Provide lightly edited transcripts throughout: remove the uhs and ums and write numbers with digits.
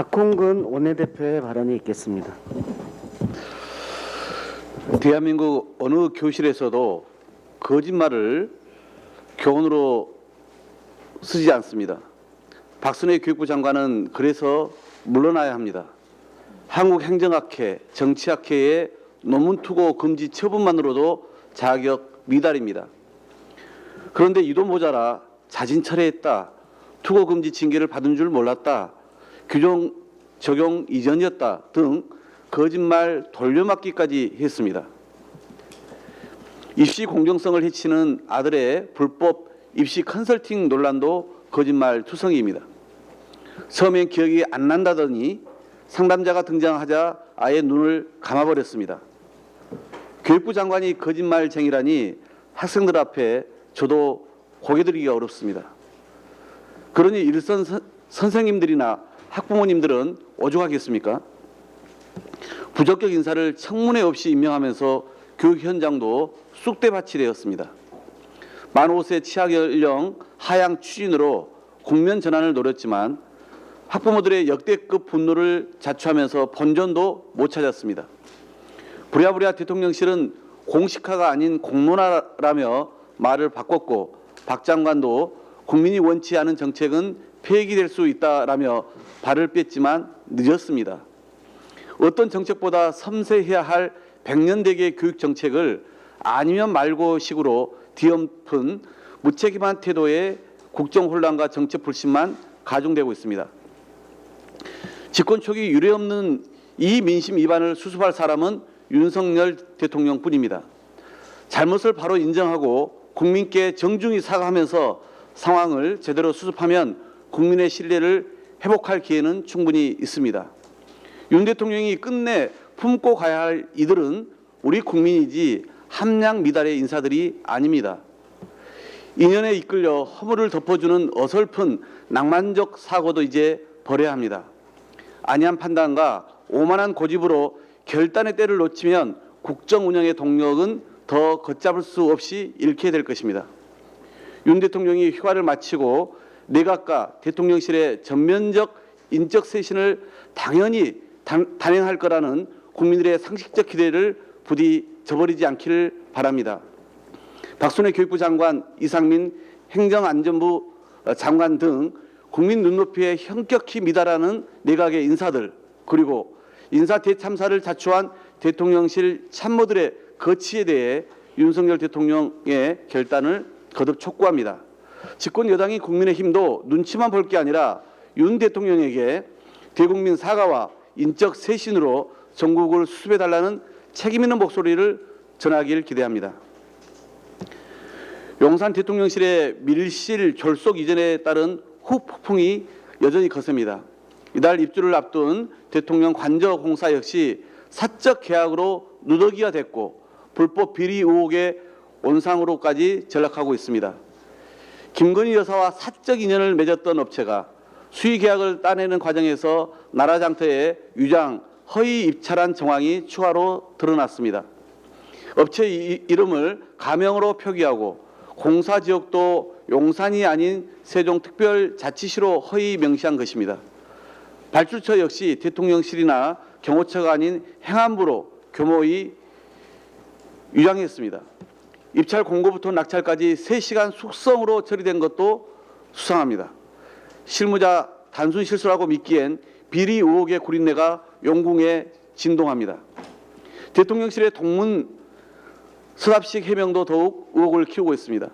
박홍근 원내대표의 발언이 있겠습니다. 대한민국 어느 교실에서도 거짓말을 교훈으로 쓰지 않습니다. 박순애 교육부 장관은 그래서 물러나야 합니다. 한국행정학회, 정치학회의 논문 투고 금지 처분만으로도 자격 미달입니다. 그런데 이도 모자라 자진 철회했다, 투고 금지 징계를 받은 줄 몰랐다, 규정 적용 이전이었다 등 거짓말 돌려막기까지 했습니다. 입시 공정성을 해치는 아들의 불법 입시 컨설팅 논란도 거짓말 투성이입니다. 처음엔 기억이 안 난다더니 상담자가 등장하자 아예 눈을 감아버렸습니다. 교육부 장관이 거짓말쟁이라니 학생들 앞에 저도 고개 들기가 어렵습니다. 그러니 일선 선생님들이나 학부모님들은 오죽하겠습니까? 부적격 인사를 청문회 없이 임명하면서 교육 현장도 쑥대밭이 되었습니다. 만 5세 취학 연령 하향 추진으로 국면 전환을 노렸지만 학부모들의 역대급 분노를 자초하면서 본전도 못 찾았습니다. 부랴부랴 대통령실은 공식화가 아닌 공론화라며 말을 바꿨고 박 장관도 국민이 원치 않은 정책은 폐기될 수 있다라며 발을 뺐지만 늦었습니다. 어떤 정책보다 섬세해야 할 백년대계 교육 정책을 아니면 말고 식으로 뒤엎은 무책임한 태도에 국정 혼란과 정책 불신만 가중되고 있습니다. 집권 초기 유례없는 이 민심 위반을 수습할 사람은 윤석열 대통령뿐입니다. 잘못을 바로 인정하고 국민께 정중히 사과하면서 상황을 제대로 수습하면 국민의 신뢰를 회복할 기회는 충분히 있습니다. 윤 대통령이 끝내 품고 가야 할 이들은 우리 국민이지 함량 미달의 인사들이 아닙니다. 인연에 이끌려 허물을 덮어주는 어설픈 낭만적 사고도 이제 버려야 합니다. 안이한 판단과 오만한 고집으로 결단의 때를 놓치면 국정 운영의 동력은 더 걷잡을 수 없이 잃게 될 것입니다. 윤 대통령이 휴가를 마치고 내각과 대통령실의 전면적 인적 쇄신을 당연히 단행할 거라는 국민들의 상식적 기대를 부디 저버리지 않기를 바랍니다. 박순애 교육부 장관, 이상민 행정안전부 장관 등 국민 눈높이에 현격히 미달하는 내각의 인사들, 그리고 인사 대참사를 자초한 대통령실 참모들의 거취에 대해 윤석열 대통령의 결단을 거듭 촉구합니다. 집권 여당인 국민의힘도 눈치만 볼 게 아니라 윤 대통령에게 대국민 사과와 인적 쇄신으로 전국을 수습해달라는 책임 있는 목소리를 전하길 기대합니다. 용산 대통령실의 밀실 졸속 이전에 따른 후폭풍이 여전히 거셉니다. 이달 입주를 앞둔 대통령 관저공사 역시 사적 계약으로 누더기가 됐고 불법 비리 의혹의 온상으로까지 전락하고 있습니다. 김건희 여사와 사적 인연을 맺었던 업체가 수의 계약을 따내는 과정에서 나라 장터에 유장, 허위 입찰한 정황이 추가로 드러났습니다. 업체 이름을 가명으로 표기하고 공사 지역도 용산이 아닌 세종특별자치시로 허위 명시한 것입니다. 발주처 역시 대통령실이나 경호처가 아닌 행안부로 교모히 유장했습니다. 입찰 공고부터 낙찰까지 3시간 숙성으로 처리된 것도 수상합니다. 실무자 단순 실수라고 믿기엔 비리 의혹의 구린내가 용궁에 진동합니다. 대통령실의 동문 서랍식 해명도 더욱 의혹을 키우고 있습니다.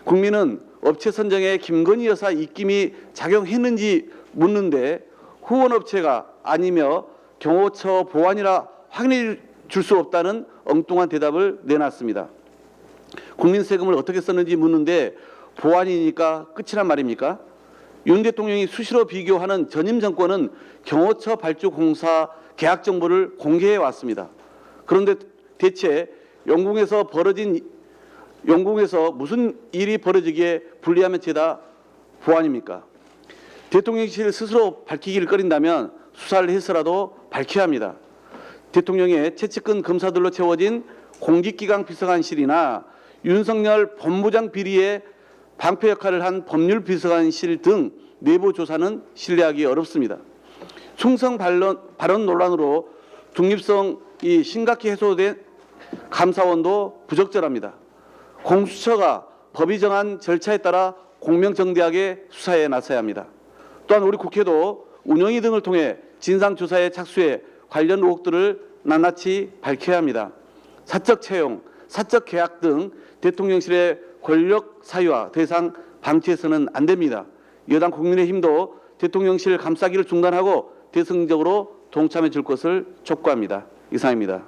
국민은 업체 선정에 김건희 여사 입김이 작용했는지 묻는데 후원업체가 아니며 경호처 보안이라 확인해 줄 수 없다는 엉뚱한 대답을 내놨습니다. 국민 세금을 어떻게 썼는지 묻는데 보안이니까 끝이란 말입니까? 윤 대통령이 수시로 비교하는 전임 정권은 경호처 발주 공사 계약 정보를 공개해 왔습니다. 그런데 대체 영궁에서 무슨 일이 벌어지기에 불리하면 죄다 보안입니까? 대통령실 스스로 밝히기를 꺼린다면 수사를 해서라도 밝혀야 합니다. 대통령의 최측근 검사들로 채워진 공직기강 비서관실이나 윤석열 법무장 비리의 방패 역할을 한 법률비서관실 등 내부 조사는 신뢰하기 어렵습니다. 충성 발언 논란으로 중립성 심각히 해소된 감사원도 부적절합니다. 공수처가 법이 정한 절차에 따라 공명정대하게 수사에 나서야 합니다. 또한 우리 국회도 운영위 등을 통해 진상조사에 착수해 관련 의혹들을 낱낱이 밝혀야 합니다. 사적 채용, 사적 계약 등 대통령실의 권력 사유화 더 이상 방치해서는 안 됩니다. 여당 국민의힘도 대통령실 감싸기를 중단하고 대승적으로 동참해 줄 것을 촉구합니다. 이상입니다.